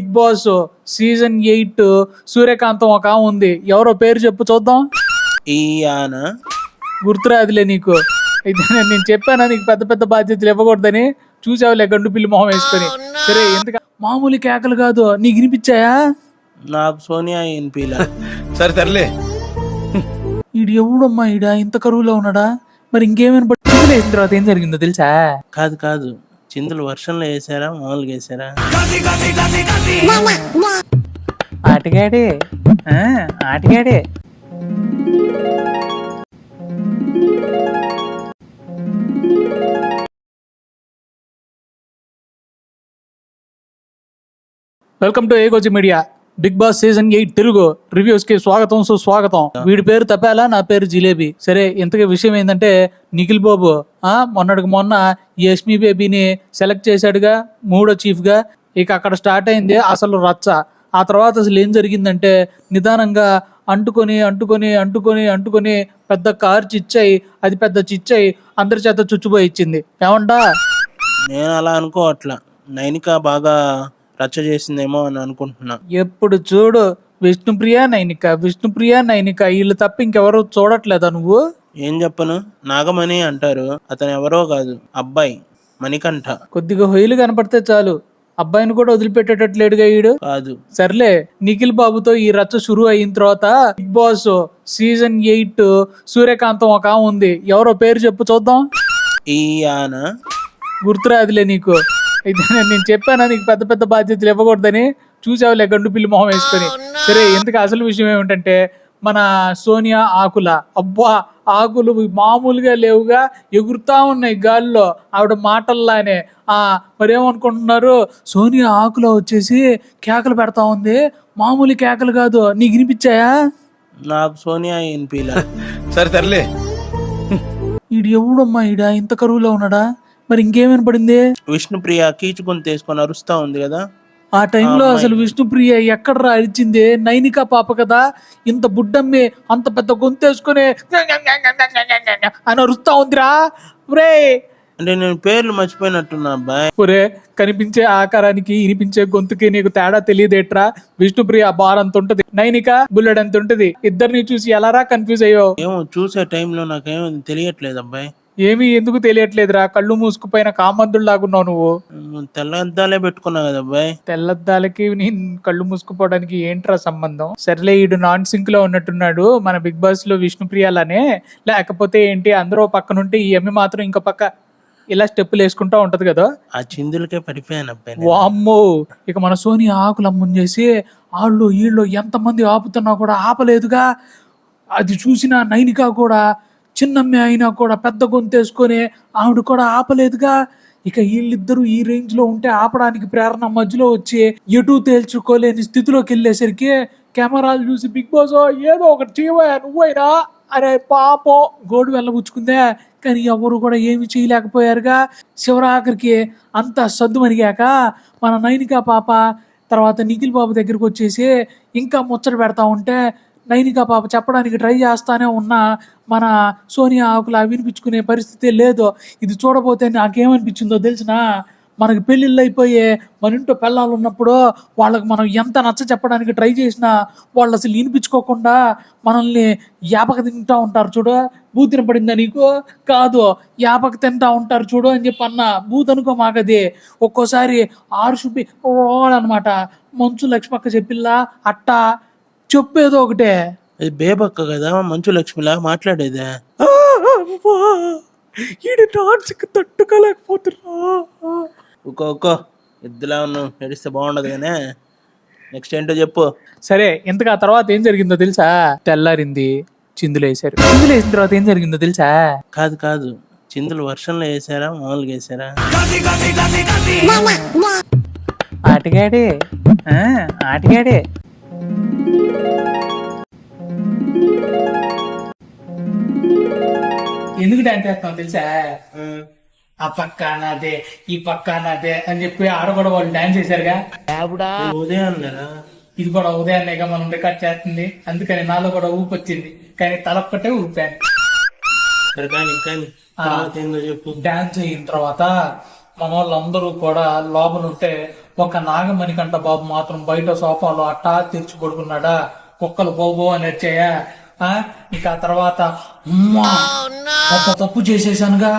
Big boss season 8 సూర్యకాంతం ఒక ఆమె ఉంది. ఎవరో పేరు చెప్పు చూద్దాం. గుర్తురాదులే నీకు. అయితే నేను చెప్పానా నీకు పెద్ద పెద్ద బాధ్యతలు ఇవ్వకూడదని. చూసావులే గండు పిల్లి మొహం వేసుకొని. సరే ఎందుకు మామూలు కేకలు కాదు నీకు వినిపించాయా? నాకు సోనియా వినిపిలా. సరే తరలే. ఈడు ఎవడమ్మా ఈడ ఇంత కరువులో ఉన్నాడా? మరి ఇంకేమైనా చిందులు వేసిన తర్వాత ఏం జరిగిందో తెలుసా? కాదు చిందులు వర్షంలో వేసారా మామూలుగా వేసారా? ఆటగాడే ఆటగాడే. వెల్కమ్ టు ఏగోజీ media. Bigg boss season 8 Telugu reviews కి స్వాగతం సుస్వాగతం. వీడి పేరు తపాలా, నా పేరు జిలేబీ. సరే ఇంతకీ విషయం ఏంటంటే నిఖిల్ బాబు మొన్నటికి మొన్న యష్మి బేబీని సెలెక్ట్ చేశాడుగా 3వ చీఫ్ గా. ఇక అక్కడ స్టార్ట్ అయింది అసలు రచ్చ. ఆ తర్వాత అసలు ఏం జరిగిందంటే నిదానంగా అంటుకొని పెద్ద కారు చిచ్చాయి, అది పెద్ద చిచ్చాయి అందరి చేత చుచ్చుపోయి ఇచ్చింది. ఏమంటా? నేను అలా అనుకోవట్లా, నైనిక బాగా రచ్చ చేసిందేమో అని అనుకుంటున్నా. ఎప్పుడు చూడు విష్ణుప్రియ నైనిక వీళ్ళు తప్ప ఇంకెవరు చూడట్లేదా నువ్వు? ఏం చెప్పను, నాగమణి అంటారు, అతను ఎవరో కాదు, అబ్బాయి మణికంఠ. కొద్దిగా హొయ్యలు కనపడితే చాలు అబ్బాయిని కూడా వదిలిపెట్టేటట్లేడుగా ఈడు. కాదు సర్లే, నిఖిల్ బాబుతో ఈ రచ్చ షురూ అయిన తర్వాత బిగ్ బాస్ సీజన్ 8 సూర్యకాంతం ఒక ఆమె ఉంది. ఎవరో పేరు చెప్పు చూద్దాం. గుర్తురాదులే నీకు. అయితే నేను చెప్పానా నీకు పెద్ద పెద్ద బాధ్యతలు ఇవ్వకూడదని. చూసావులే గండు పిల్లి మొహం వేసుకొని. సరే ఎందుకు అసలు విషయం ఏమిటంటే మన సోనియా అబ్బా ఆకులు మామూలుగా లేవుగా, ఎగురుతా ఉన్నాయి గాల్లో ఆవిడ మాటల్లానే. మరేమనుకుంటున్నారు, సోనియా ఆకులో వచ్చేసి కేకలు పెడతా ఉంది. మామూలు కేకలు కాదు. నీకు వినిపించాయా? నాకు సోనియా వినిపిలా. సరే తరలే. ఈడు ఎవడమ్మా ఈడ ఇంత కరువులో ఉన్నాడా? మరి ఇంకేమైనా పడింది? విష్ణుప్రియ కీచుకొని తీసుకొని అరుస్తా ఉంది కదా. ఆ టైంలో అసలు విష్ణుప్రియ ఎక్కడరా అరిచింది? నైనిక పాప కదా, ఇంత బుడ్డమ్మి అంత పెద్ద గొంతేసుకుని అని అరుస్తా ఉందిరా. ఒరే అంటే నేను పేర్లు మర్చిపోయినట్టున్నా అబ్బాయి. ఒరే, కనిపించే ఆకారానికి వినిపించే గొంతుకి నీకు తేడా తెలియదేట్రా? విష్ణుప్రియ బార్ అంత ఉంటది, నైనిక బుల్లెడ్ అంత ఉంటది. ఇద్దరిని చూసి ఎలారా కన్ఫ్యూజ్ అయ్యో? ఏమో చూసే టైంలో నాకేమో తెలియట్లేదు అబ్బాయి. ఏమీ ఎందుకు తెలియట్లేదురా? కళ్ళు మూసుకుపోయిన కామందుల్లాగున్నావు నువ్వు. తెల్లద్దాలే పెట్టుకున్నా కదా అబ్బాయి. తెల్లద్దాలకి నేను కళ్ళు మూసుకుపోవడానికి ఏంట్రా సంబంధం? సర్లే, ఈడు నాన్ సింక్ లో ఉన్నట్టున్నాడు మన బిగ్ బాస్ లో విష్ణుప్రియాలనే. లేకపోతే ఏంటి, అందరూ పక్కనుంటే ఈ అమ్మి మాత్రం ఇంకో పక్క ఇలా స్టెప్పులు వేసుకుంటా ఉంటది కదా. ఆ చిందులకే పడిపోయాను అబ్బాయి. వామ్మో, ఇక మన సోనియా ఆకులు ముంచేసి వాళ్ళు వీళ్ళు ఎంతమంది ఆపుతున్నా కూడా ఆపలేదుగా. అది చూసిన నైనిక కూడా, చిన్నమ్మ అయినా కూడా పెద్ద గొంతేసుకొని ఆవిడ కూడా ఆపలేదుగా. ఇక వీళ్ళిద్దరూ ఈ రేంజ్ లో ఉంటే ఆపడానికి ప్రేరణ మధ్యలో వచ్చి ఎటు తేల్చుకోలేని స్థితిలోకి వెళ్ళేసరికి కెమెరాలు చూసి బిగ్ బాస్ ఏదో ఒకటి చేయవా నువ్వైనా, అరే పాపం గోడు వెళ్ళబుచ్చుకుందే. కానీ ఎవరు కూడా ఏమి చేయలేకపోయారుగా. శివరాఖరికి అంతా సద్దు మరిగాక మన నైనిక పాప తర్వాత నిఖిల్ బాబు దగ్గరికి వచ్చేసి ఇంకా ముచ్చట పెడతా ఉంటే నైనిక పాప చెప్పడానికి ట్రై చేస్తానే ఉన్నా మన సోనియా ఆకులా వినిపించుకునే పరిస్థితి లేదు. ఇది చూడబోతే నాకేమనిపించిందో తెలిసిన, మనకి పెళ్ళిళ్ళు అయిపోయే మన ఇంట్లో పిల్లలు ఉన్నప్పుడు వాళ్ళకి మనం ఎంత నచ్చ చెప్పడానికి ట్రై చేసినా వాళ్ళు అసలు వినిపించుకోకుండా మనల్ని యాపక తింటా ఉంటారు చూడు. బూతిన పడిందా నీకు? కాదు, యాపక తింటా ఉంటారు చూడు అని చెప్పి అన్న. బూత్ అనుకో మాకది. ఒక్కోసారి ఆరుషుపి అనమాట. మంచు లక్ష్మక్క చెప్పిల్లా అట్టా చెప్పేదో ఒకటే. అది బేబక్క కదా, మంచు లక్ష్మిలా మాట్లాడేదే. తట్టుకోలేకపోతున్నా. ఒక్కో ఎద్దులా ఉన్నావు, నడిస్తే బాగుండదు కానీ నెక్స్ట్ ఏంటో చెప్పు. సరే, ఇంతకు ఆ తర్వాత ఏం జరిగిందో తెలుసా? తెల్లారింది, చిందులు వేసారు. చిందులు వేసిన తర్వాత ఏం జరిగిందో తెలుసా? కాదు చిందులు వర్షంలో వేసారా మామూలుగా వేసారా? ఆటగాడే ఆటగాడే. ఎందుకు డాన్స్ చేస్తాం తెలుసా? ఆ పక్క నాదే ఈ పక్క నాదే అని చెప్పి ఆడ కూడా వాళ్ళు డాన్స్ చేశారుగా. ఉదయం కదా, ఇది కూడా ఉదయాన్నేగా మనం రికార్డ్ చేస్తుంది, అందుకని నాలో కూడా ఊపి వచ్చింది. కానీ తలొక్కటే ఊపాను. చెప్పు. డాన్స్ అయిన తర్వాత మన వాళ్ళందరూ కూడా లోపల ఉంటే ఒక నాగమణికంట బాబు మాత్రం బయట సోఫాలో అట్టా తెరిచి పడుకున్నాడా, కుక్కలు బోబో అని వచ్చాయా. ఇక ఆ తర్వాత అమ్మా అంత తప్పు చేసేసానుగా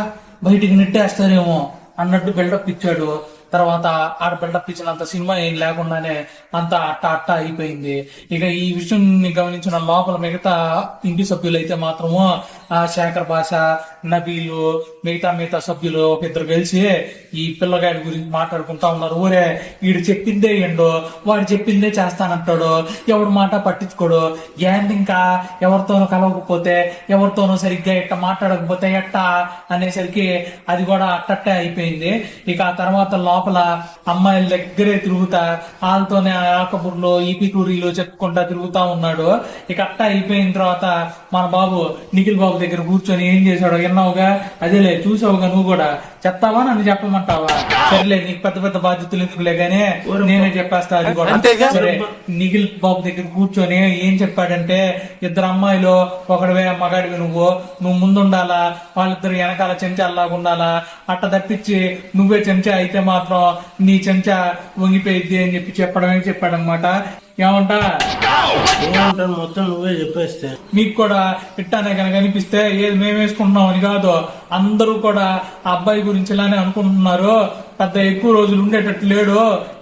బయటికి నెట్టేస్తారేమో అన్నట్టు బిల్డప్ ఇచ్చాడు. తర్వాత ఆడ బిల్డప్ ఇచ్చినంత సినిమా ఏం లేకుండానే అంతా అట్ట అయిపోయింది. ఇక ఈ విషయం గమనించిన లోపల మిగతా ఇంటి సభ్యులు అయితే మాత్రము శేఖర్ భాష, నబీలు, మిగతా సభ్యులు ఒక ఇద్దరు కలిసి ఈ పిల్లగాడి గురించి మాట్లాడుకుంటా ఉన్నారు. ఊరే వీడు చెప్పిందే ఏండో, వాడు చెప్పిందే చేస్తానంటాడు, ఎవడు మాట పట్టించుకోడు, ఏంటి ఇంకా ఎవరితోనూ కలవకపోతే, ఎవరితోనూ సరిగ్గా ఎట్ట మాట్లాడకపోతే ఎట్టా అనేసరికి అది కూడా అట్టట్టే అయిపోయింది. ఇక ఆ తర్వాత లోపల అమ్మాయిల దగ్గరే తిరుగుతా వాళ్ళతోనే ఆకబుర్లో ఈపిటూరీలో చెప్పుకుంటా తిరుగుతా ఉన్నాడు. ఇక అట్ట అయిపోయిన తర్వాత మన బాబు నిఖిల్ బాబు దగ్గర కూర్చొని ఏం చేశాడో విన్నావుగా, అదేలే చూసావుగా, నువ్వు కూడా చెప్తావా నన్ను చెప్పమంటావా? సరేలే, నీకు పెద్ద పెద్ద బాధ్యతలు ఎందుకులే గానీ నేనే చెప్పేస్తా అది కూడా. సరే, నిఖిల్ బాబు దగ్గర కూర్చొని ఏం చెప్పాడంటే, ఇద్దరు అమ్మాయిలు ఒకడివే మగాడివి, నువ్వు ముందుండాలా, వాళ్ళిద్దరు వెనకాల చెంచాలాగా ఉండాలా, అట్ట తప్పించి నువ్వే చెంచా అయితే మాత్రం నీ చెంచా వంగిపోయిద్ది అని చెప్పాడనమాట. ఏమంటాను మొత్తం నువ్వే చెప్పేస్తే మీకు కూడా ఇట్టానే కనుక అనిపిస్తే ఏది మేము వేసుకుంటున్నాం అని కాదు, అందరూ కూడా ఆ అబ్బాయి గురించి ఇలానే అనుకుంటున్నారు. పెద్ద ఎక్కువ రోజులు ఉండేటట్టు లేడు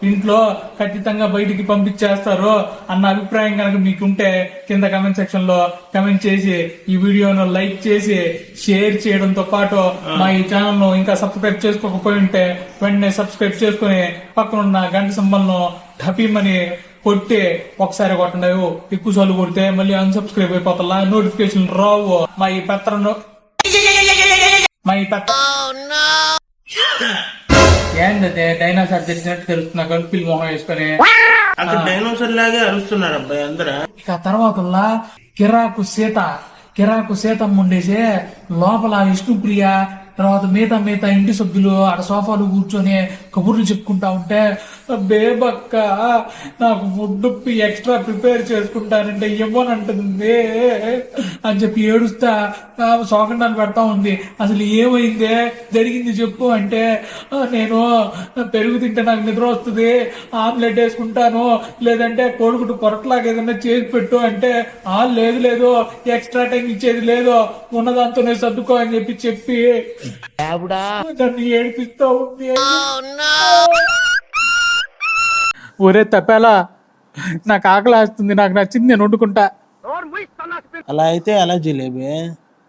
ఇంట్లో, ఖచ్చితంగా బయటికి పంపించేస్తారు అన్న అభిప్రాయం కనుక మీకుంటే కింద కమెంట్ సెక్షన్ లో కమెంట్ చేసి ఈ వీడియోను లైక్ చేసి షేర్ చేయడంతో పాటు మా ఈ ఛానల్ ను ఇంకా సబ్స్క్రైబ్ చేసుకోకపోయి ఉంటే వెంటనే సబ్స్క్రైబ్ చేసుకుని పక్కనున్న గంట సింబల్ ను ఢపీమని కొట్టి ఒకసారి కొట్టండి. ఎక్కువ సార్లు కొడితే మళ్ళీ అన్సబ్స్క్రైబ్ అయిపోతా, నోటిఫికేషన్ రావు. మా ఈ ఏంటంటే డైనోసార్ తెచ్చినట్టు తెలుస్తున్నా గల్పిల్ మొహం వేసుకొని అక్కడ డైనోసార్ లాగే అరుస్తున్నారు అబ్బాయి అందరూ. ఇక తర్వాత కిరాకు సీతమ్మ ఉండేసి లోపల విష్ణుప్రియ, తర్వాత మిగతా ఇంటి సభ్యులు ఆడ సోఫాలు కూర్చొని కబుర్లు చెప్పుకుంటా ఉంటే, బేబక్క నాకు ఫుడ్ ఎక్స్ట్రా ప్రిపేర్ చేసుకుంటానంటే ఇవ్వనంటుంది అని చెప్పి ఏడుస్తా సోకండాలు పెడతా ఉంది. అసలు ఏమైందే, జరిగింది చెప్పు అంటే, నేను పెరుగు తింటే నాకు నిద్ర వస్తుంది, ఆమ్లెట్ వేసుకుంటాను, లేదంటే కోడిగుడ్డు పొరట్లాగా ఏదైనా చేసి పెట్టు అంటే, లేదు ఎక్స్ట్రా టైం ఇచ్చేది లేదు, ఉన్నదాంతోనే సర్దుకో అని చెప్పి నన్ను ఏడిపిస్తా ఉంది. ఒరే తప్పేలా, నాకు ఆకలి వేస్తుంది, నాకు నచ్చింది నేను వండుకుంటా. అలా అయితే అలా జిలేబీ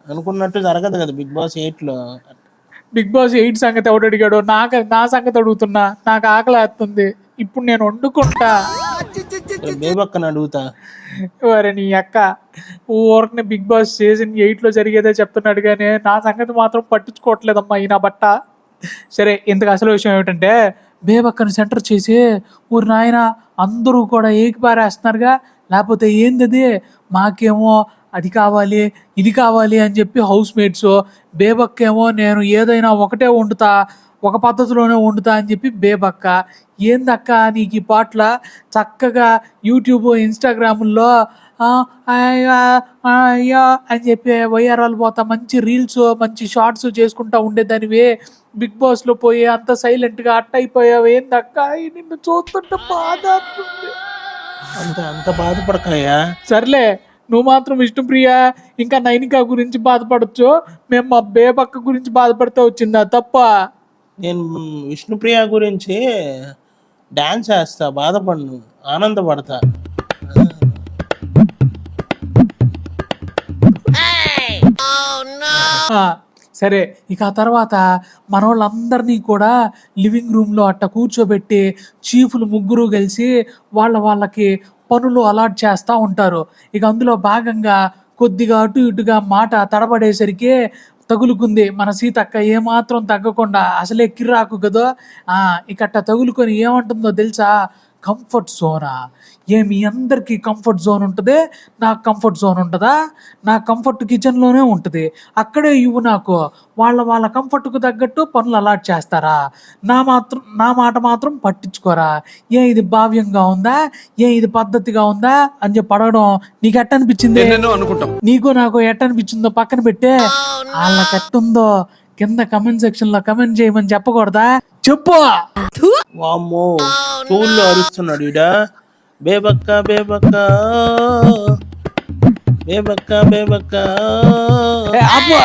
అనుకున్నట్టు జరగదు కదా బిగ్ బాస్ 8 లో. బిగ్ బాస్ 8 సంగతి ఎవడు అడిగాడు, నా సంగతి అడుగుతున్నా. నాకు ఆకలి వేస్తుంది, ఇప్పుడు నేను వండుకుంటా. బేబక్కని అడుగుతా. వారే నీ అక్క ఊరిని బిగ్ బాస్ సీజన్ 8 లో జరిగేదే చెప్తున్నాడు కానీ నా సంగతి మాత్రం పట్టించుకోవట్లేదమ్మా ఈ నా బట్ట. సరే, ఇంతకు అసలు విషయం ఏమిటంటే, బేబక్కని సెంటర్ చేసి ఊరి నాయన అందరూ కూడా ఏకిపారేస్తున్నారుగా, లేకపోతే ఏందది, మాకేమో అది కావాలి ఇది కావాలి అని చెప్పి హౌస్ మేట్స్, బేబక్కేమో నేను ఏదైనా ఒకటే వండుతా, ఒక పద్ధతిలోనే వండుతా అని చెప్పి బేబక్క. ఏందక్క నీకు ఈ పాటల చక్కగా యూట్యూబ్ ఇన్స్టాగ్రాముల్లో అయ్యా అని చెప్పి వైఆర్ఆల్ పోతా మంచి రీల్స్ మంచి షార్ట్స్ చేసుకుంటా ఉండేదానివి, బిగ్ బాస్ లో పోయి అంత సైలెంట్ గా అట్ట అయిపోయావు ఏందక్క, నిన్ను చూస్తుంటే బాధ. అంత బాధపడకాయా? సర్లే, నువ్వు మాత్రం విష్ణుప్రియ ఇంకా నైనిక గురించి బాధపడచ్చు, మేము మా బేబక్క గురించి బాధపడితే వచ్చిందా తప్ప? నేను విష్ణుప్రియ గురించి డాన్స్ చేస్తా, బాధపడను, ఆనందపడతా. సరే, ఇక ఆ తర్వాత మన వాళ్ళందరినీ కూడా లివింగ్ రూమ్లో అట్ట కూర్చోబెట్టి చీఫ్లు ముగ్గురు కలిసి వాళ్ళకి పనులు అలాట్ చేస్తూ ఉంటారు. ఇక అందులో భాగంగా కొద్దిగా అటు ఇటుగా మాట తడబడేసరికి తగులుకుంది మన సీతక్క, ఏమాత్రం తగ్గకుండా. అసలే కిర్రాకు కదా, ఇక అట్ట తగులుకొని ఏమంటుందో తెలుసా, కంఫర్ట్ జోనా, మీ అందరికీ కంఫర్ట్ జోన్ ఉంటుంది, నాకు కంఫర్ట్ జోన్ ఉంటుందా? నా కంఫర్ట్ కిచెన్లోనే ఉంటుంది, అక్కడే ఇవ్వు నాకు, వాళ్ళ కంఫర్ట్కు తగ్గట్టు పనులు అలాట్ చేస్తారా, నా మాట మాత్రం పట్టించుకోరా, ఇది భావ్యంగా ఉందా, ఇది పద్ధతిగా ఉందా అని చెప్పి అడగడం నీకు ఎట్టనిపించింది? నీకు నాకు ఎట్టనిపించిందో పక్కన పెట్టే, వాళ్ళకి ఎట్టుందో కింద కమెంట్ సెక్షన్ లో కమెంట్ చేయమని చెప్పకూడదా? చెప్పు. చెవుల్లో అరుస్తున్నాడు ఈడ. బేబక్క బేబక్క బేబక్క బేబక్క. అబ్బా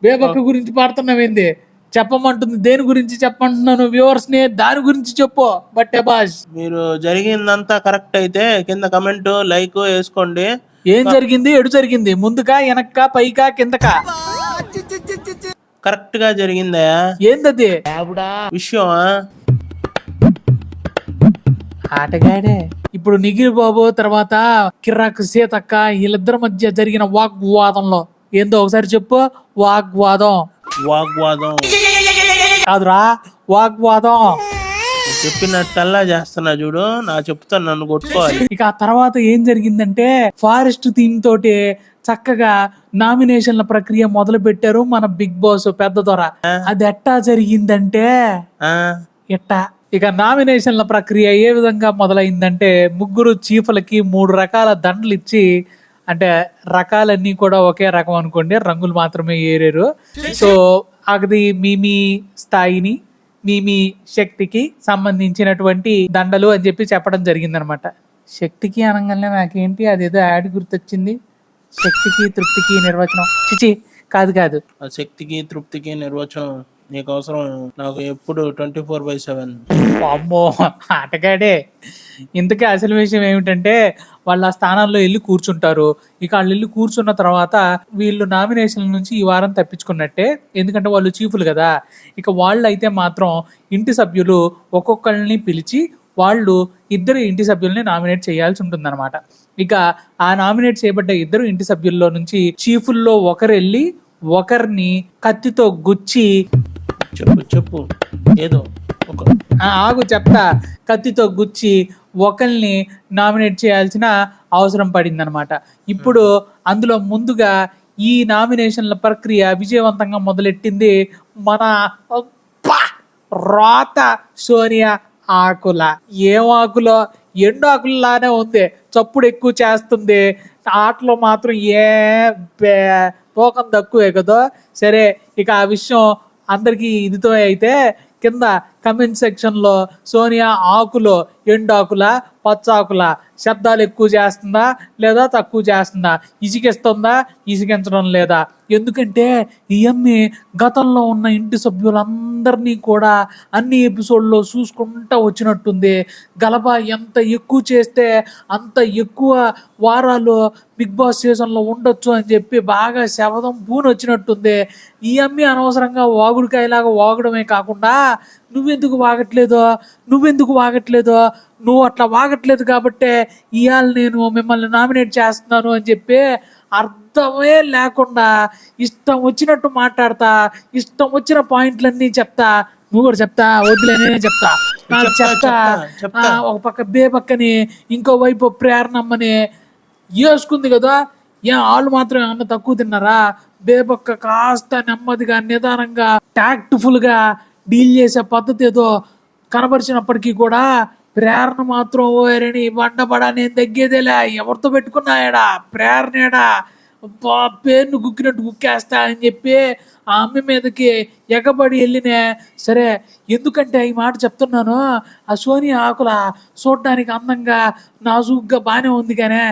బేబక్క గురించి పాడుతున్నావేంది? చెప్పమంటుంది, దేని గురించి చెప్పమంటున్నాను వ్యూవర్స్ ని, దాని గురించి చెప్పు. బట్టే బాస్ మీరు జరిగిందంతా కరెక్ట్ అయితే కింద కమెంట్ లైక్ వేసుకోండి. ఏం జరిగింది, ఎడు జరిగింది, ముందుకా వెనక్కా పైకా కిందకా? కరెక్ట్ గా జరిగిందయా. ఏందది విషయం ఆటగాడే. ఇప్పుడు నిఖిల్ బాబు తర్వాత కిరాక్ సీతక్క వీళ్ళిద్దరి మధ్య జరిగిన వాగ్వాదంలో ఏందో ఒకసారి చెప్పు. వాగ్వాదం కాదురా, వాగ్వాదం. చెప్పినట్టల్లా చేస్తున్నా చూడు, నా చెప్తాను నన్ను కొట్టుకోవాలి. ఇక ఆ తర్వాత ఏం జరిగిందంటే ఫారెస్ట్ థీమ్ తోటి చక్కగా నామినేషన్ల ప్రక్రియ మొదలు పెట్టారు మన బిగ్ బాస్ పెద్ద దొర. అది ఎట్టా జరిగిందంటే ఎట్టా ఇక నామినేషన్ల ప్రక్రియ ఏ విధంగా మొదలైందంటే ముగ్గురు చీఫ్లకి 3 రకాల దండలు ఇచ్చి, అంటే రకాలన్నీ కూడా ఒకే రకం అనుకోండి, రంగులు మాత్రమే ఏరేరు. సో అది మీ స్థాయిని మీ శక్తికి సంబంధించినటువంటి దండలు అని చెప్పి చెప్పడం జరిగిందనమాట. శక్తికి అనగానే నాకేంటి అదేదో యాడ్ గుర్తొచ్చింది, శక్తికి తృప్తికి నిర్వచనం. చిచి కాదు. ఆ శక్తికి తృప్తికి నిర్వచనం నీకు అవసరం, నాకు ఎప్పుడు 24/7. అమ్మో ఆటగాడే. ఇంతకీ అసలు విషయం ఏమిటంటే వాళ్ళ ఆ స్థానాల్లో వెళ్ళి కూర్చుంటారు. ఇక వాళ్ళు వెళ్ళి కూర్చున్న తర్వాత వీళ్ళు నామినేషన్ నుంచి ఈ వారం తప్పించుకున్నట్టే, ఎందుకంటే వాళ్ళు చీఫ్లు కదా. ఇక వాళ్ళు అయితే మాత్రం ఇంటి సభ్యులు ఒక్కొక్కరిని పిలిచి వాళ్ళు 2 ఇంటి సభ్యుల్ని నామినేట్ చేయాల్సి ఉంటుందన్నమాట. ఇక ఆ నామినేట్ చేయబడ్డ 2 ఇంటి సభ్యుల్లో నుంచి చీఫుల్లో ఒకరు వెళ్ళి ఒకరిని కత్తితో గుచ్చి, చెప్పు ఏదో ఆగు చెప్తా, కత్తితో గుచ్చి ఒకరిని నామినేట్ చేయాల్సిన అవసరం పడింది అనమాట. ఇప్పుడు అందులో ముందుగా ఈ నామినేషన్ల ప్రక్రియ విజయవంతంగా మొదలెట్టింది మన రాత సోనియా ఆకుల. ఏం ఆకులో, ఎండు ఆకులలానే ఉంది, చప్పుడు ఎక్కువ చేస్తుంది, ఆటలో మాత్రం తూకం తక్కువే కదా. సరే ఇక ఆ విషయం అందరికీ ఇదితో అయితే కింద కమెంట్ సెక్షన్ లో సోనియా ఆకులో ఎండాకుల పచ్చాకుల శబ్దాలు ఎక్కువ చేస్తుందా లేదా తక్కువ చేస్తుందా, ఇసిగిస్తుందా ఇసిగించడం లేదా? ఎందుకంటే ఈ అమ్మి గతంలో ఉన్న ఇంటి సభ్యులందరినీ కూడా అన్ని ఎపిసోడ్లో చూసుకుంటా వచ్చినట్టుంది. గలబా ఎంత ఎక్కువ చేస్తే అంత ఎక్కువ వారాలు బిగ్ బాస్ సీజన్లో ఉండొచ్చు అని చెప్పి బాగా శబదం పూని వచ్చినట్టుంది. ఈ అమ్మి అనవసరంగా వాగుడికాయలాగా వాగడమే కాకుండా నువ్వెందుకు వాగట్లేదో, నువ్వు అట్లా వాగట్లేదు కాబట్టే ఇవాళ నేను మిమ్మల్ని నామినేట్ చేస్తున్నాను అని చెప్పి అర్థమే లేకుండా ఇష్టం వచ్చినట్టు మాట్లాడతా, ఇష్టం వచ్చిన పాయింట్లన్నీ చెప్తా. నువ్వు కూడా చెప్తా, వద్దులే నేనే చెప్తా. ఒక పక్క బేబక్కని ఇంకో వైపు ప్రేరణమ్మని వేసుకుంది కదా. వాళ్ళు మాత్రం ఏమన్నా తక్కువ తిన్నారా? బేబక్క కాస్త నెమ్మదిగా నిదానంగా టాక్ట్ఫుల్ గా డీల్ చేసే పద్ధతి ఏదో కనబరిచినప్పటికీ కూడా ప్రేరణ మాత్రం ఓరని బండబడా నేను తగ్గేదేలే, ఎవరితో పెట్టుకున్నాయడా ప్రేరణేడా, పేరును గుక్కినట్టు గుక్కేస్తా అని చెప్పి ఆ అమ్మ మీదకి ఎగబడి వెళ్ళినే. సరే ఎందుకంటే ఈ మాట చెప్తున్నాను, ఆ సోనియా ఆకుల చూడడానికి అందంగా నాజూగ్గా బాగానే ఉంది, కానీ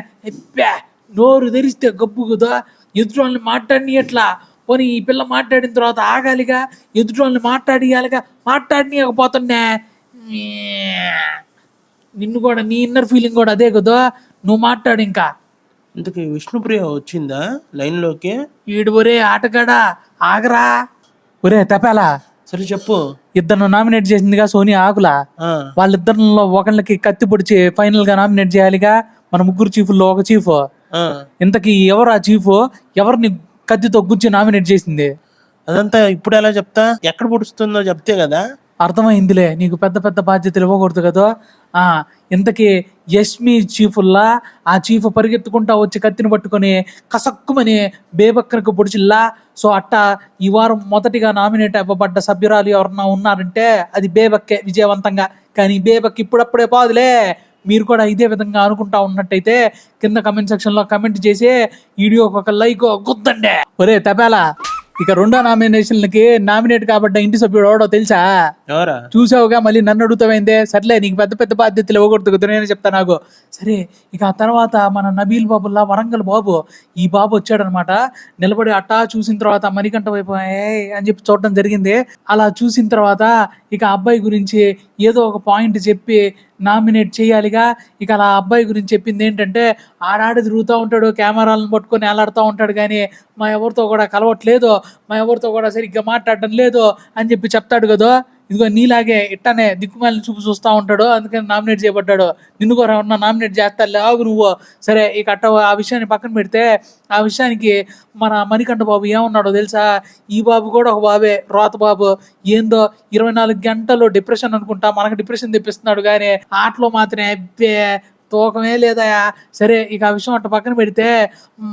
నోరు తెరిస్తే గబ్బు కదా, ఎదుటి వాళ్ళని మాట్లాడిని ఎట్లా. పోనీ ఈ పిల్ల మాట్లాడిన తర్వాత ఆగాలిగా, ఎదుటి వాళ్ళని మాట్లాడియాలిగా, మాట్లాడినకపోతున్నా నిన్ను కూడా నీ ఇన్నర్ ఫీలింగ్ కూడా అదే కదా, నువ్వు మాట్లాడు. ఇంకా ఇంతకీ విష్ణుప్రియ వచ్చిందా లైన్ లోకి? ఈడు ఒరే ఆటగాడా ఆగరా, ఒరే తపేలా. సరే చెప్పు. ఇద్దరు నామినేట్ చేసిందిగా సోనియా ఆకుల, వాళ్ళిద్దరిలో ఒకళ్ళకి కత్తి పొడిచి ఫైనల్ గా నామినేట్ చేయాలిగా మన ముగ్గురు చీఫ్ల్లో ఒక చీఫ్. ఇంతకీ ఎవరు ఆ చీఫ్, ఎవరిని కత్తితో గుచ్చి నామినేట్ చేసింది? అదంతా ఇప్పుడు ఎలా చెప్తా, ఎక్కడ పొడుస్తుందో చెప్తే కదా అర్థమైందిలే, నీకు పెద్ద పెద్ద బాధ్యతలు ఇవ్వకూడదు కదా. ఇంతకీ యష్మి చీఫుల్లా ఆ చీఫ్ పరిగెత్తుకుంటా వచ్చి కత్తిని పట్టుకొని కసక్కుమని బేబక్కకు పొడిచిల్లా. సో అట్టా ఈ వారం మొదటిగా నామినేట్ అవ్వబడ్డ సభ్యురాలు ఎవరన్నా ఉన్నారంటే అది బేబక్కే విజయవంతంగా. కానీ బేబక్ ఇప్పుడప్పుడే పాదులే. మీరు కూడా ఇదే విధంగా అనుకుంటా ఉన్నట్టయితే కింద కమెంట్ సెక్షన్ లో కమెంట్ చేసి వీడియోకి ఒక లైక్ గుద్దండి. ఒరే తపేలా ఇక రెండో నామినేషన్లకి నామినేట్ కాబట్టి ఇంటి సభ్యుడు ఎవడో తెలుసా? ఎవరా? చూసావుగా, మళ్ళీ నన్ను అడుగుతామైందే. సర్లే, నీకు పెద్ద పెద్ద బాధ్యతలు ఇవ్వకూడదు, నేనే చెప్తా నాకు. సరే, ఇక ఆ తర్వాత మన నబీల్ బాబుల్లా వరంగల్ బాబు, ఈ బాబు వచ్చాడనమాట. నిలబడి అట్టా చూసిన తర్వాత మణికంఠ వైపు అని చెప్పి చూడడం జరిగింది. అలా చూసిన తర్వాత ఇక అబ్బాయి గురించి ఏదో ఒక పాయింట్ చెప్పి నామినేట్ చేయాలిగా. ఇక అలా అబ్బాయి గురించి చెప్పింది ఏంటంటే, ఆడాడి తిరుగుతూ ఉంటాడు, కెమెరాలను పట్టుకొని వేలాడుతూ ఉంటాడు, కానీ మా ఎవరితో కూడా కలవట్లేదు, మా ఎవరితో కూడా సరిగ్గా మాట్లాడటం లేదు అని చెప్పి చెప్తాడు కదా. ఇదిగో నీలాగే ఇట్టనే దిక్కుమాలిని చూస్తూ ఉంటాడు, అందుకని నామినేట్ చేయబడ్డాడు. నిన్ను కూడా ఎవరన్నా నామినేట్ చేస్తా లేవు నువ్వు. సరే, ఇక అట్ట ఆ విషయాన్ని పక్కన పెడితే, ఆ విషయానికి మన మణికంఠ బాబు ఏమన్నాడో తెలుసా? ఈ బాబు కూడా ఒక బాబే, రోత బాబు. ఏందో 24 గంటలు డిప్రెషన్ అనుకుంటా, మనకు డిప్రెషన్ తెప్పిస్తున్నాడు, కానీ ఆటలో మాత్రమే తూకమే లేదయా. సరే, ఇక ఆ విషయం అట్ట పక్కన పెడితే,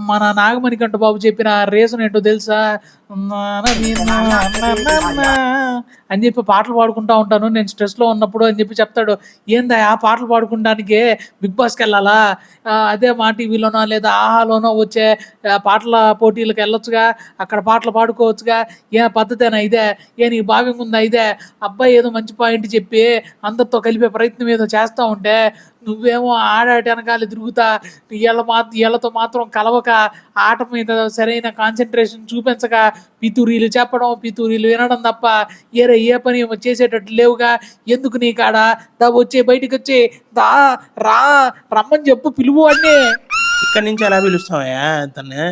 మన నాగమణికంఠ బాబు చెప్పిన రీజన్ ఏంటో తెలుసా? అని చెప్పి పాటలు పాడుకుంటా ఉంటాను నేను స్ట్రెస్లో ఉన్నప్పుడు అని చెప్పి చెప్తాడు. ఏందా ఆ పాటలు పాడుకోవడానికి బిగ్ బాస్కి వెళ్ళాలా? అదే మా టీవీలోనో లేదా ఆహాలోనో వచ్చే పాటల పోటీలకు వెళ్ళొచ్చుగా, అక్కడ పాటలు పాడుకోవచ్చుగా. ఏ పద్ధతేనా ఇదే? నీకు భావ్యంగా ఉందా ఇదే? అబ్బాయి ఏదో మంచి పాయింట్ చెప్పి అందరితో కలిపే ప్రయత్నం ఏదో చేస్తూ ఉంటే నువ్వేమో ఆడాటి వెనకాల తిరుగుతా, వీళ్ళతో మాత్రం కలవక, ఆట మీద సరైన కాన్సన్ట్రేషన్ చూపించక, పితూరీలు చెప్పడం, పితూరీలు వినడం తప్ప ఏ పని చేసేటట్టు లేవుగా. ఎందుకు నీ కాడ వచ్చే బయటికి వచ్చి రా రమ్మని చెప్పు, పిలువు అన్నీ. ఇక్కడి నుంచి ఎలా పిలుస్తావా అతన్ని?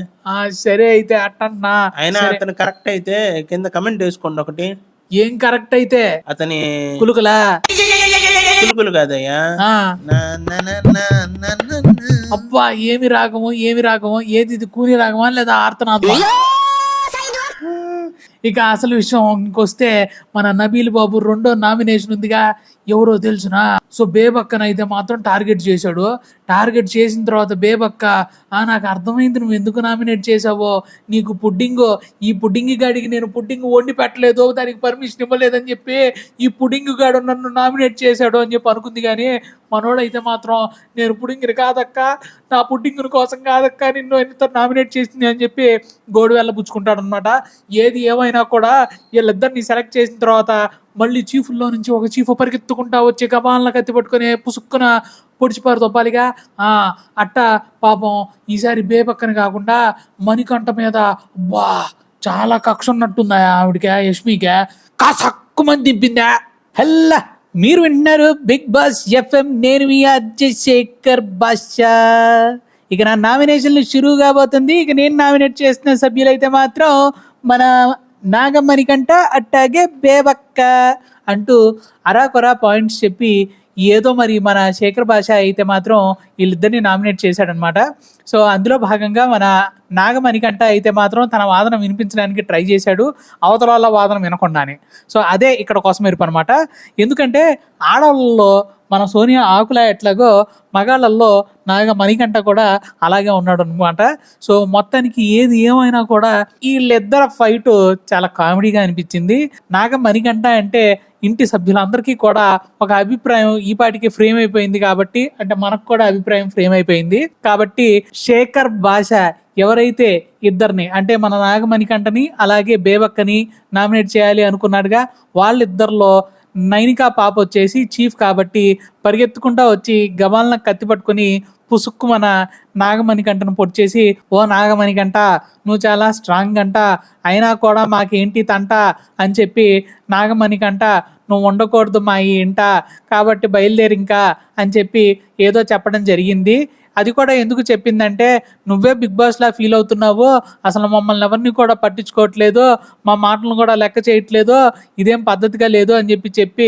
సరే అయితే అట్టన్నా. అయినా అతను కరెక్ట్ అయితే కింద కమెంట్ వేసుకోండి ఒకటి. ఏం కరెక్ట్ అయితే? అతని కులుకులా? కులుకులు కాదయ్యా. అబ్బా, ఏమి రాగము ఏది? ఇది కూని రాగమా లేదా ఆర్తనాథమా? ఇక అసలు విషయం ఇంకొస్తే, మన నబీల్ బాబు రెండో నామినేషన్ ఉందిగా, ఎవరో తెలుసునా? సో బేబక్కన అయితే మాత్రం టార్గెట్ చేశాడు. టార్గెట్ చేసిన తర్వాత బేబక్క, నాకు అర్థమైంది నువ్వు ఎందుకు నామినేట్ చేసావో. నీకు ఈ పుడ్డింగ్ గాడికి నేను పుడ్డింగ్ వండి పెట్టలేదు, దానికి పర్మిషన్ ఇవ్వలేదని చెప్పి ఈ పుడ్డింగ్ గాడు నన్ను నామినేట్ చేశాడు అని చెప్పి అనుకుంది. కానీ మనోడైతే మాత్రం, నేను పుడ్డింగ్ని కాదక్క, నా పుడ్డింగ్ కోసం కాదక్క నిన్ను ఎంత నామినేట్ చేసింది అని చెప్పి గోడు వెళ్ళబుచ్చుకుంటాడు అనమాట. ఏది ఏమైనా కూడా వీళ్ళిద్దరిని సెలెక్ట్ చేసిన తర్వాత మళ్ళీ చీఫుల్లో నుంచి ఒక చీఫ్ పరిగెత్తుకుంటా వచ్చి గబాలను కత్తి పట్టుకొని పుసుక్కున పొడిచిపారు తప్పాలిగా. అట్ట పాపం ఈసారి బేపక్కన కాకుండా మణికంఠ మీద చాలా కక్ష ఉన్నట్టుందా ఆవిడకే, యష్మికే కాసక్కు మంది దింపిందా. హల్లా, మీరు వింటున్నారు బిగ్ బాస్ FM. నేను మీ అజయ్ శేఖర్ బాషా. ఇక నా నామినేషన్లు షురూ కాబోతుంది. ఇక నేను నామినేట్ చేసిన సభ్యులైతే మాత్రం మన నాగమణికంఠ, అట్టాగే బేబక్క అంటూ అరాకొరా పాయింట్స్ చెప్పి ఏదో మరి మన శేఖర్ భాష అయితే మాత్రం వీళ్ళిద్దరిని నామినేట్ చేశాడనమాట. సో అందులో భాగంగా మన నాగమణికంఠ అయితే మాత్రం తన వాదన వినిపించడానికి ట్రై చేశాడు, అవతల వాళ్ళ వాదన వినకుండానే. సో అదే ఇక్కడ కోసం మెరుపు అనమాట. ఎందుకంటే ఆడవాళ్ళలో మన సోనియా ఆకుల ఎట్లాగో మగాళ్ళల్లో నాగమణికంఠ కూడా అలాగే ఉన్నాడు అనమాట. సో మొత్తానికి ఏది ఏమైనా కూడా వీళ్ళిద్దరు ఫైట్ చాలా కామెడీగా అనిపించింది. నాగమణికంఠ అంటే ఇంటి సభ్యులందరికీ కూడా ఒక అభిప్రాయం ఈ పాటికి ఫ్రేమ్ అయిపోయింది కాబట్టి, అంటే మనకు కూడా అభిప్రాయం ఫ్రేమ్ అయిపోయింది కాబట్టి, శేఖర్ భాష ఎవరైతే ఇద్దరిని అంటే మన నాగమణికంఠని అలాగే బేబక్కని నామినేట్ చేయాలి అనుకున్నాడుగా, వాళ్ళిద్దరిలో నైనికా పాప వచ్చేసి చీఫ్ కాబట్టి పరిగెత్తుకుంటా వచ్చి గబాలన కత్తి పట్టుకొని పుసుక్కు మన నాగమణికంఠను పొడిచేసి, ఓ నాగమణికంఠ నువ్వు చాలా స్ట్రాంగ్ అంట, అయినా కూడా మాకేంటి తంట అని చెప్పి, నాగమణికంఠ నువ్వు ఉండకూడదు మా ఈ ఇంట కాబట్టి బయలుదేరి ఇంకా అని చెప్పి ఏదో చెప్పడం జరిగింది. అది కూడా ఎందుకు చెప్పిందంటే, నువ్వే బిగ్ బాస్లా ఫీల్ అవుతున్నావు, అసలు మమ్మల్ని ఎవరిని కూడా పట్టించుకోవట్లేదు, మా మాటలను కూడా లెక్క చేయట్లేదు, ఇదేం పద్ధతిగా లేదు అని చెప్పి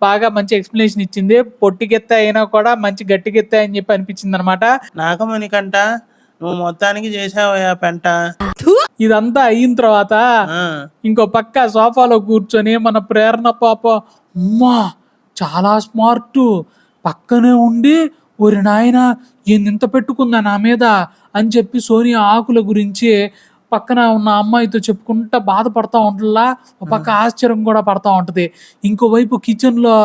బాగా మంచి ఎక్స్ప్లెనేషన్ ఇచ్చింది. పొట్టికెత్త అయినా కూడా మంచి గట్టికెత్త అని చెప్పి అనిపించింది అనమాట. నాగమణికంఠ నువ్వు మొత్తానికి చేసావయ్యా పెంట. ఇదంతా అయిన తర్వాత ఇంకో పక్క సోఫాలో కూర్చొని మన ప్రేరణ పాప అమ్మా చాలా స్మార్ట్ పక్కనే ఉండి, ఒరి నాయన ఇంత పెట్టుకుందా నా మీద అని చెప్పి సోనియా ఆకుల గురించి పక్కన ఉన్న అమ్మాయితో చెప్పుకుంటా బాధపడతా ఉంటుందా, ఒక పక్క ఆశ్చర్యం కూడా పడతా ఉంటది. ఇంకోవైపు కిచెన్లో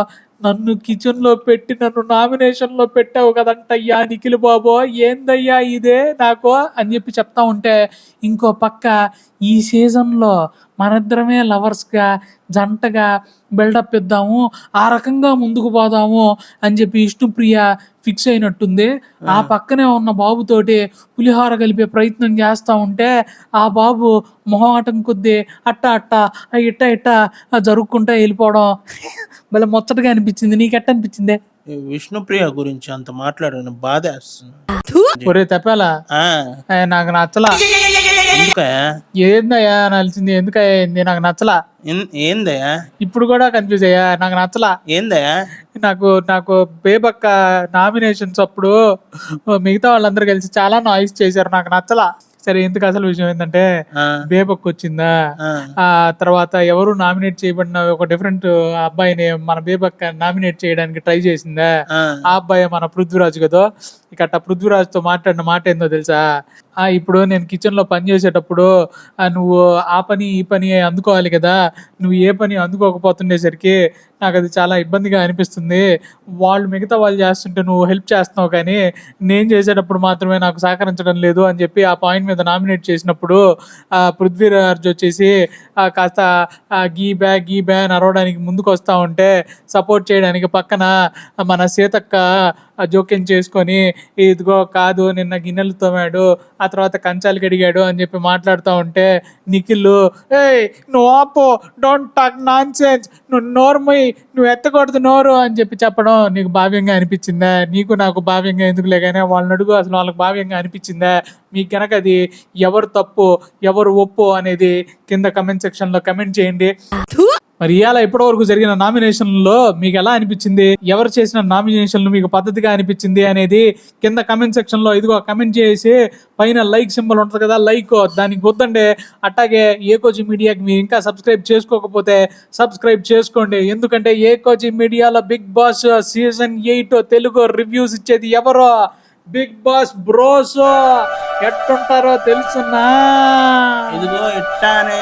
నన్ను కిచెన్ లో పెట్టి నన్ను నామినేషన్ లో పెట్టావు కదంటయ్యా నిఖిల్ బాబు, ఏందయ్యా ఇదే నాకు అని చెప్పి చెప్తా ఉంటే, ఇంకో పక్క ఈ సీజన్ లో మనిద్దరమే లవర్స్ గా జంటగా బిల్డప్ ఇద్దాము, ఆ రకంగా ముందుకు పోదాము అని చెప్పి విష్ణుప్రియ ఫిక్స్ అయినట్టుంది. ఆ పక్కనే ఉన్న బాబుతోటి పులిహోర కలిపే ప్రయత్నం చేస్తా ఉంటే ఆ బాబు మొహమాటం కొద్దీ ఇట్ట జరుపుకుంటా వెళ్ళిపోవడం భలే ముచ్చటగా అనిపించింది. నీకెట్ట అనిపించింది? ఈ విష్ణుప్రియ గురించి అంత మాట్లాడిన బాధ వేస్తుంది. ఒరే తప్పాలా, ఆ, నాకు నచ్చలా. ఎందుకయ్యా? ఏందయ్యా నలిచింది? ఎందుకయ్యా ఏంది? నాకు నచ్చలా. ఏందయ్యా? ఇప్పుడు కూడా కన్ఫ్యూజ్ అయ్యా, నాకు నచ్చలా. ఏందయ్యా? నాకు బేబక్క నామినేషన్స్ అప్పుడు మిగతా వాళ్ళందరూ కలిసి చాలా నాయిస్ చేశారు, నాకు నచ్చలా. సరే, ఎందుకు అసలు విషయం ఏంటంటే, బేబక్ వచ్చిందా, ఆ తర్వాత ఎవరు నామినేట్ చేయబడిన ఒక డిఫరెంట్ అబ్బాయిని మన బేబక్క నామినేట్ చేయడానికి ట్రై చేసిందా, ఆ అబ్బాయి మన పృథ్వీరాజ్ కదా. ఇక అట్ట పృథ్వీరాజ్ తో మాట్లాడిన మాట ఏందో తెలుసా, ఇప్పుడు నేను కిచెన్ లో పని చేసేటప్పుడు నువ్వు ఆ పని ఈ పని అందుకోవాలి కదా, నువ్వు ఏ పని అందుకోకపోతుండేసరికి నాకు అది చాలా ఇబ్బందిగా అనిపిస్తుంది. మిగతా వాళ్ళు చేస్తుంటే నువ్వు హెల్ప్ చేస్తున్నావు, కానీ నేను చేసేటప్పుడు మాత్రమే నాకు సహకరించడం లేదు అని చెప్పి ఆ పాయింట్ మీద నామినేట్ చేసినప్పుడు పృథ్వీరాజ్ వచ్చేసి కాస్త గీ బ్యా అని అరవడానికి ముందుకు వస్తా ఉంటే, సపోర్ట్ చేయడానికి పక్కన మన సీతక్క జోక్యం చేసుకొని, ఇదిగో కాదు నిన్న గిన్నెలు తోమాడు, ఆ తర్వాత కంచాలు కడిగాడు అని చెప్పి మాట్లాడుతూ ఉంటే, నిఖిల్ నువ్వు ఆపో, డోంట్ టాక్ నాన్ సెన్స్, నువ్వు నోరుమోయ్, నువ్వు ఎత్తకూడదు నోరు అని చెప్పి చెప్పడం నీకు భావ్యంగా అనిపించిందా? నీకు నాకు భావ్యంగా ఎందుకులే కానీ వాళ్ళని అడుగు, అసలు వాళ్ళకి భావ్యంగా అనిపించిందా? మీకు కనుక అది ఎవరు తప్పు ఎవరు ఒప్పు అనేది కింద కమెంట్ సెక్షన్ లో కమెంట్ చేయండి. మరి ఇవాళ ఇప్పటి వరకు జరిగిన నామినేషన్లో మీకు ఎలా అనిపించింది, ఎవరు చేసిన నామినేషన్లు మీకు పద్ధతిగా అనిపించింది అనేది కింద కమెంట్ సెక్షన్ లో ఇదిగో కమెంట్ చేసి పైన లైక్ సింబల్ ఉంటుంది కదా, లైక్ దానికి వద్దండి. అట్లాగే ఏకోజీ మీడియాకి మీరు ఇంకా సబ్స్క్రైబ్ చేసుకోకపోతే సబ్స్క్రైబ్ చేసుకోండి. ఎందుకంటే ఏకోజీ మీడియాలో Bigg boss season 8 Telugu reviews ఇచ్చేది ఎవరో, బిగ్ బాస్ బ్రోస్. ఎట్టుంటారో తెలుసునా? ఇదిగో ఇట్టానే.